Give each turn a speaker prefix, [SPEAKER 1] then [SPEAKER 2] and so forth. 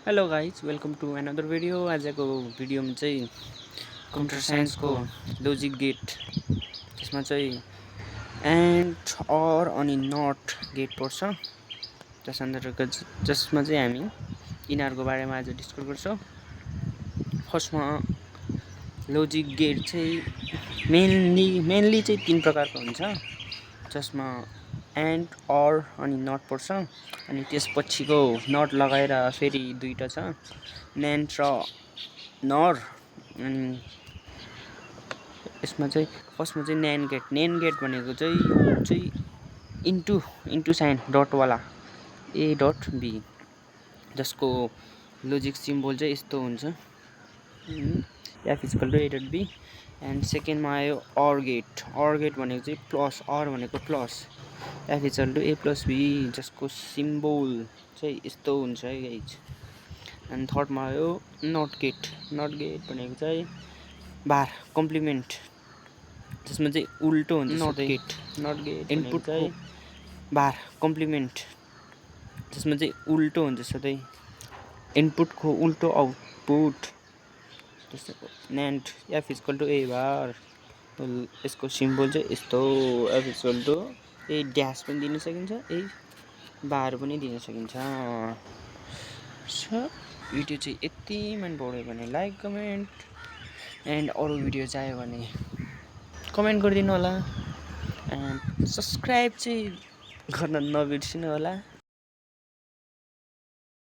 [SPEAKER 1] Hello guys welcome to another video. आजको भिडियोमा चाहिँ कम्प्युटर साइन्सको लोजिक गेट, त्यसमा चाहिँ एन्ड अर अनि नट गेट पर्छ। त्यस अन्तर्गत जसमा चाहिँ हामी यिनीहरूको बारेमा आज डिस्कस गर्छौँ। फर्स्टमा लोजिक गेट चाहिँ मेनली चाहिँ 3 प्रकारको हुन्छ, जसमा एन्ड अर अनि नट पर्छ। अनि त्यसपछिको नट लगाएर फेरि दुईवटा छ, न्यान्ड र नर। अनि यसमा चाहिँ फर्स्टमा चाहिँ न्यान्ड गेट भनेको चाहिँ यो चाहिँ इन्टु साइन डटवाला ए डट बी, जसको लोजिक सिम्बल चाहिँ यस्तो हुन्छ, F equal to A dot B. And सेकेन्डमा आयो अर गेट भनेको चाहिँ प्लस, अर भनेको plus, F equal to A plus B, जसको सिम्बल चाहिँ यस्तो हुन्छ है गाइज। एन्ड थर्डमा आयो नट गेट भनेको चाहिँ बार कम्प्लिमेन्ट, जसमा चाहिँ उल्टो हुन्छ। नट गेट इनपुट चाहिँ बार कम्प्लिमेन्ट, जसमा चाहिँ उल्टो हुन्छ सधैँ, इनपुटको उल्टो आउटपुट। जस्तो nand F equal to A bar, यसको सिम्बल चाहिँ यस्तो, F equal to A dash पनि दिन सकिन्छ, ए बार पनि दिन सकिन्छ। सो भिडियो चाहिँ यति मन पऱ्यो भने लाइक कमेन्ट एन्ड अरू भिडियो चाहियो भने कमेन्ट गरिदिनु होला। एन्ड सब्सक्राइब चाहिँ गर्न नबिर्सिनु होला।